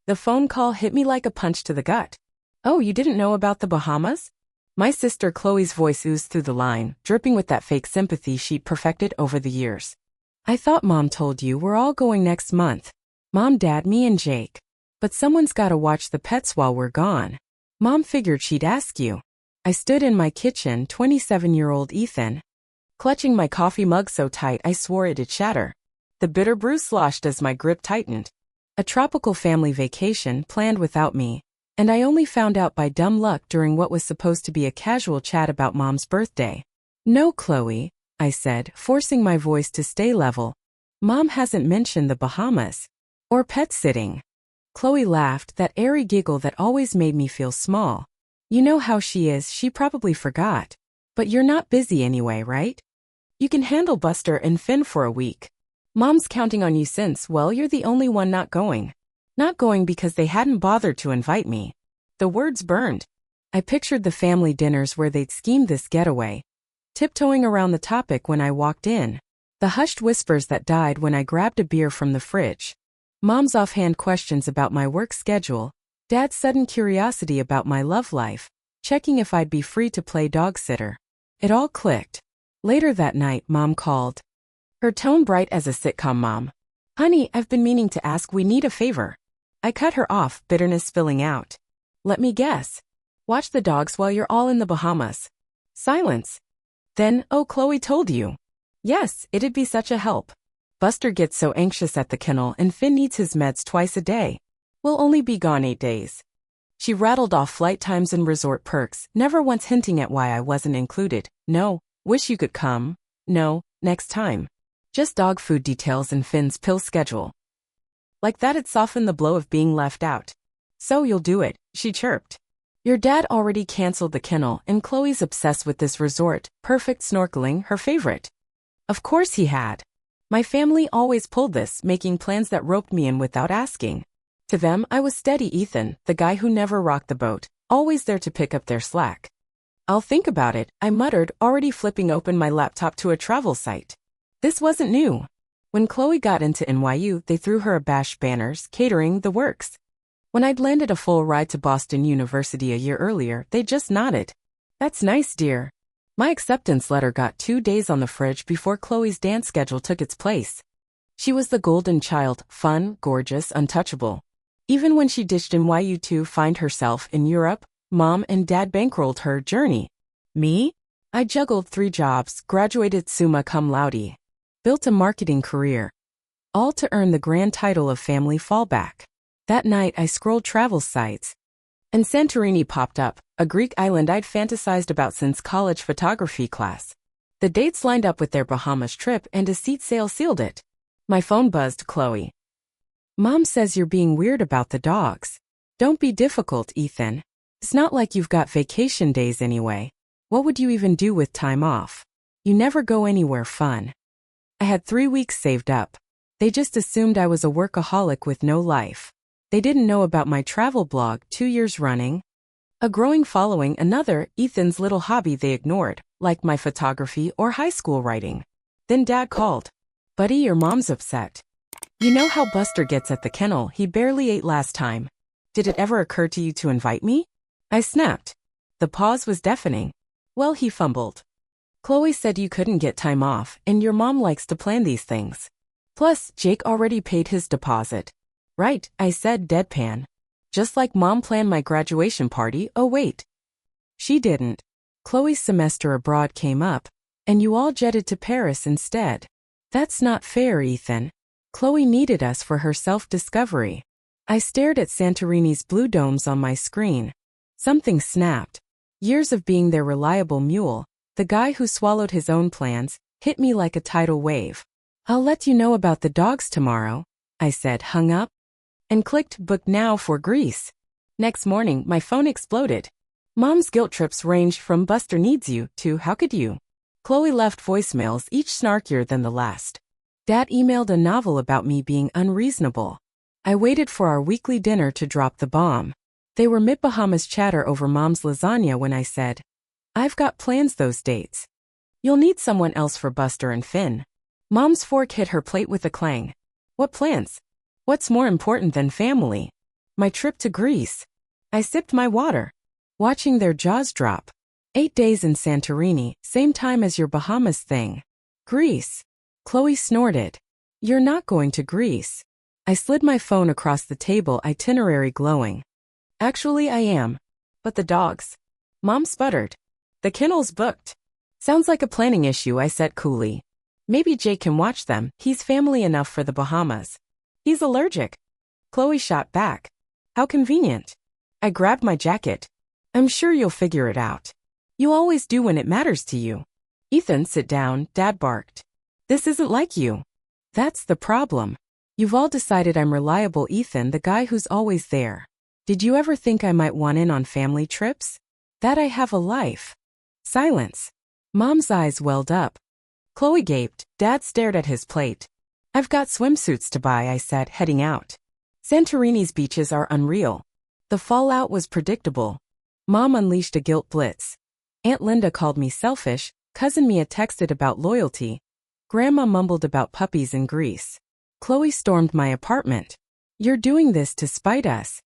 The phone call hit me like a punch to the gut. Oh, you didn't know about the Bahamas? My sister Chloe's voice oozed through the line, dripping with that fake sympathy she'd perfected over the years. I thought Mom told you we're all going next month. Mom, Dad, me and Jake. But someone's gotta watch the pets while we're gone. Mom figured she'd ask you. I stood in my kitchen, 27-year-old Ethan, clutching my coffee mug so tight I swore it'd shatter. The bitter brew sloshed as my grip tightened. A tropical family vacation planned without me, and I only found out by dumb luck during what was supposed to be a casual chat about Mom's birthday. No, Chloe, I said, forcing my voice to stay level. Mom hasn't mentioned the Bahamas. Or pet sitting. Chloe laughed, that airy giggle that always made me feel small. You know how she is, she probably forgot. But you're not busy anyway, right? You can handle Buster and Finn for a week. Mom's counting on you since, well, you're the only one not going. Not going because they hadn't bothered to invite me. The words burned. I pictured the family dinners where they'd schemed this getaway, tiptoeing around the topic when I walked in. The hushed whispers that died when I grabbed a beer from the fridge. Mom's offhand questions about my work schedule. Dad's sudden curiosity about my love life. Checking if I'd be free to play dog sitter. It all clicked. Later that night, Mom called. Her tone bright as a sitcom. Mom. Honey, I've been meaning to ask, we need a favor. I cut her off, bitterness spilling out. Let me guess. Watch the dogs while you're all in the Bahamas. Silence. Then, oh, Chloe told you. Yes, it'd be such a help. Buster gets so anxious at the kennel and Finn needs his meds twice a day. We'll only be gone 8 days. She rattled off flight times and resort perks, never once hinting at why I wasn't included. No, wish you could come. No, next time. Just dog food details and Finn's pill schedule. Like that it softened the blow of being left out. So you'll do it, she chirped. Your dad already canceled the kennel and Chloe's obsessed with this resort, perfect snorkeling, her favorite. Of course he had. My family always pulled this, making plans that roped me in without asking. To them, I was steady Ethan, the guy who never rocked the boat, always there to pick up their slack. I'll think about it, I muttered, already flipping open my laptop to a travel site. This wasn't new. When Chloe got into NYU, they threw her abashed banners, catering, the works. When I'd landed a full ride to Boston University a year earlier, they just nodded. That's nice, dear. My acceptance letter got 2 days on the fridge before Chloe's dance schedule took its place. She was the golden child, fun, gorgeous, untouchable. Even when she ditched NYU to find herself in Europe, Mom and Dad bankrolled her journey. Me? I juggled 3 jobs, graduated summa cum laude. Built a marketing career. All to earn the grand title of family fallback. That night I scrolled travel sites. And Santorini popped up, a Greek island I'd fantasized about since college photography class. The dates lined up with their Bahamas trip and a seat sale sealed it. My phone buzzed. Chloe. Mom says you're being weird about the dogs. Don't be difficult, Ethan. It's not like you've got vacation days anyway. What would you even do with time off? You never go anywhere fun. I had 3 weeks saved up. They just assumed I was a workaholic with no life. They didn't know about my travel blog, 2 years running. A growing following, another, Ethan's little hobby they ignored, like my photography or high school writing. Then Dad called. Buddy, your mom's upset. You know how Buster gets at the kennel, he barely ate last time. Did it ever occur to you to invite me? I snapped. The pause was deafening. Well, he fumbled. Chloe said you couldn't get time off, and your mom likes to plan these things. Plus, Jake already paid his deposit. Right, I said deadpan. Just like Mom planned my graduation party. Oh wait. She didn't. Chloe's semester abroad came up, and you all jetted to Paris instead. That's not fair, Ethan. Chloe needed us for her self-discovery. I stared at Santorini's blue domes on my screen. Something snapped. Years of being their reliable mule, the guy who swallowed his own plans, hit me like a tidal wave. I'll let you know about the dogs tomorrow, I said, hung up, and clicked book now for Greece. Next morning, my phone exploded. Mom's guilt trips ranged from Buster needs you to how could you? Chloe left voicemails, each snarkier than the last. Dad emailed a novel about me being unreasonable. I waited for our weekly dinner to drop the bomb. They were mid-Bahamas chatter over Mom's lasagna when I said, I've got plans those dates. You'll need someone else for Buster and Finn. Mom's fork hit her plate with a clang. What plans? What's more important than family? My trip to Greece. I sipped my water, watching their jaws drop. 8 days in Santorini, same time as your Bahamas thing. Greece. Chloe snorted. You're not going to Greece. I slid my phone across the table, itinerary glowing. Actually, I am. But the dogs. Mom sputtered. The kennel's booked. Sounds like a planning issue, I said coolly. Maybe Jake can watch them, he's family enough for the Bahamas. He's allergic. Chloe shot back. How convenient. I grabbed my jacket. I'm sure you'll figure it out. You always do when it matters to you. Ethan, sit down, Dad barked. This isn't like you. That's the problem. You've all decided I'm reliable, Ethan, the guy who's always there. Did you ever think I might want in on family trips? That I have a life. Silence. Mom's eyes welled up. Chloe gaped. Dad stared at his plate. I've got swimsuits to buy, I said, heading out. Santorini's beaches are unreal. The fallout was predictable. Mom unleashed a guilt blitz. Aunt Linda called me selfish, Cousin Mia texted about loyalty. Grandma mumbled about puppies in Greece. Chloe stormed my apartment. You're doing this to spite us,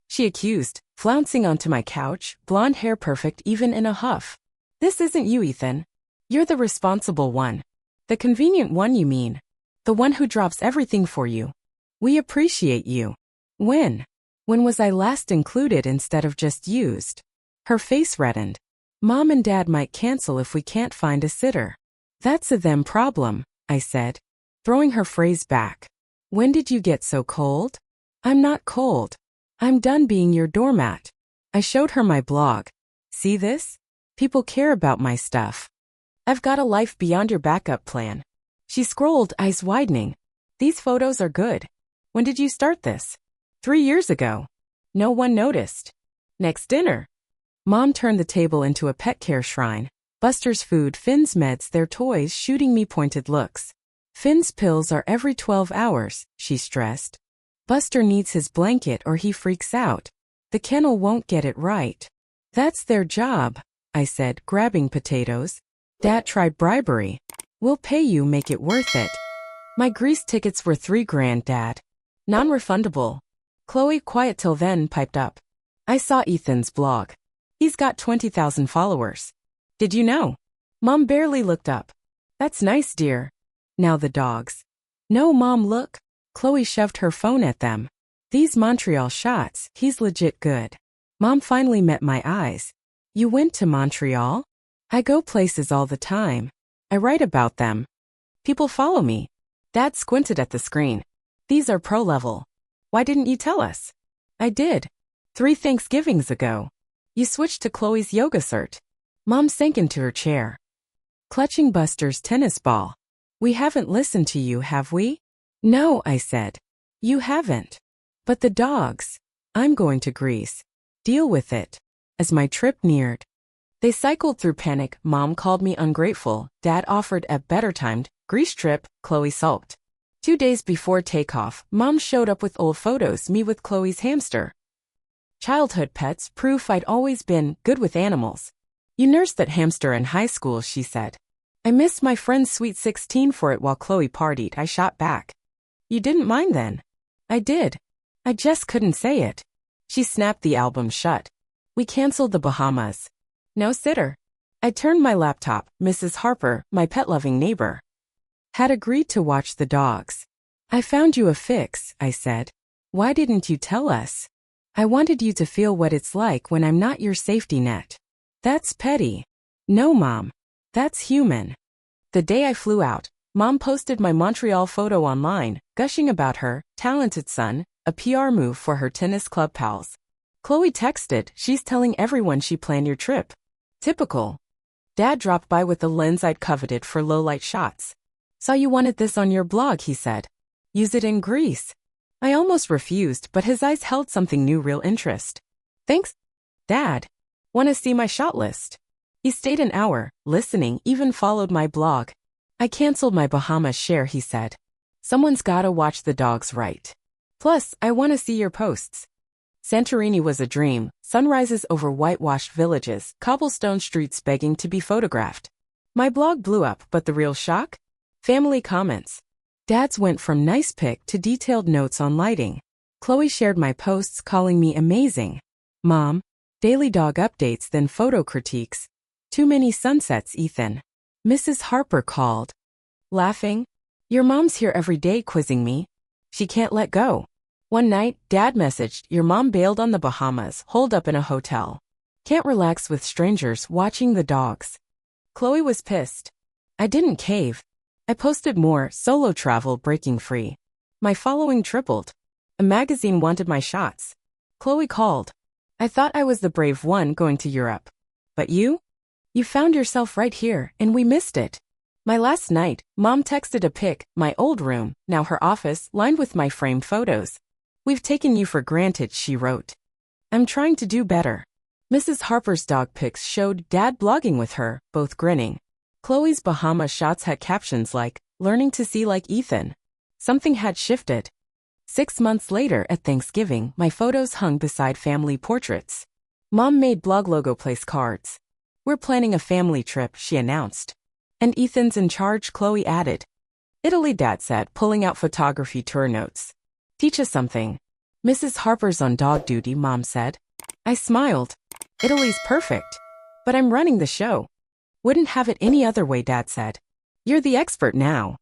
she accused, flouncing onto my couch, blonde hair perfect even in a huff. This isn't you, Ethan. You're the responsible one. The convenient one, you mean. The one who drops everything for you. We appreciate you. When? When was I last included instead of just used? Her face reddened. Mom and Dad might cancel if we can't find a sitter. That's a them problem, I said, throwing her phrase back. When did you get so cold? I'm not cold. I'm done being your doormat. I showed her my blog. See this? People care about my stuff. I've got a life beyond your backup plan. She scrolled, eyes widening. These photos are good. When did you start this? 3 years ago. No one noticed. Next dinner. Mom turned the table into a pet care shrine. Buster's food, Finn's meds, their toys, shooting me pointed looks. Finn's pills are every 12 hours, she stressed. Buster needs his blanket or he freaks out. The kennel won't get it right. That's their job, I said, grabbing potatoes. Dad tried bribery. We'll pay you, make it worth it. My Greece tickets were $3,000, Dad. Non-refundable. Chloe, quiet till then, piped up. I saw Ethan's blog. He's got 20,000 followers. Did you know? Mom barely looked up. That's nice, dear. Now the dogs. No, Mom, look. Chloe shoved her phone at them. These Montreal shots, he's legit good. Mom finally met my eyes. You went to Montreal? I go places all the time. I write about them. People follow me. Dad squinted at the screen. These are pro level. Why didn't you tell us? I did. 3 Thanksgivings ago. You switched to Chloe's yoga cert. Mom sank into her chair, clutching Buster's tennis ball. We haven't listened to you, have we? No, I said. You haven't. But the dogs. I'm going to Greece. Deal with it. As my trip neared. They cycled through panic. Mom called me ungrateful. Dad offered a better timed Greece trip. Chloe sulked. 2 days before takeoff, Mom showed up with old photos, me with Chloe's hamster. Childhood pets, proof I'd always been good with animals. You nursed that hamster in high school, she said. I missed my friend's sweet 16 for it while Chloe partied, I shot back. You didn't mind then? I did. I just couldn't say it. She snapped the album shut. We canceled the Bahamas. No sitter. I turned my laptop. Mrs. Harper, my pet-loving neighbor, had agreed to watch the dogs. I found you a fix, I said. Why didn't you tell us? I wanted you to feel what it's like when I'm not your safety net. That's petty. No, Mom. That's human. The day I flew out, Mom posted my Montreal photo online, gushing about her talented son, a PR move for her tennis club pals. Chloe texted, she's telling everyone she planned your trip. Typical. Dad dropped by with the lens I'd coveted for low-light shots. Saw you wanted this on your blog, he said. Use it in Greece. I almost refused, but his eyes held something new, real interest. Thanks, Dad. Want to see my shot list? He stayed an hour, listening, even followed my blog. I canceled my Bahamas share, he said. Someone's gotta watch the dogs right. Plus, I want to see your posts. Santorini was a dream, sunrises over whitewashed villages, cobblestone streets begging to be photographed. My blog blew up, but the real shock? Family comments. Dad's went from nice pic to detailed notes on lighting. Chloe shared my posts calling me amazing. Mom, daily dog updates then photo critiques. Too many sunsets, Ethan. Mrs. Harper called. Laughing. Your mom's here every day quizzing me. She can't let go. One night, Dad messaged, your mom bailed on the Bahamas, holed up in a hotel. Can't relax with strangers watching the dogs. Chloe was pissed. I didn't cave. I posted more, solo travel breaking free. My following tripled. A magazine wanted my shots. Chloe called. I thought I was the brave one going to Europe. But you? You found yourself right here, and we missed it. My last night, Mom texted a pic, my old room, now her office, lined with my framed photos. We've taken you for granted, she wrote. I'm trying to do better. Mrs. Harper's dog pics showed Dad blogging with her, both grinning. Chloe's Bahama shots had captions like, learning to see like Ethan. Something had shifted. 6 months later at Thanksgiving, my photos hung beside family portraits. Mom made blog logo place cards. We're planning a family trip, she announced. And Ethan's in charge, Chloe added. Italy, Dad said, pulling out photography tour notes. Teach us something. Mrs. Harper's on dog duty, Mom said. I smiled. Italy's perfect. But I'm running the show. Wouldn't have it any other way, Dad said. You're the expert now.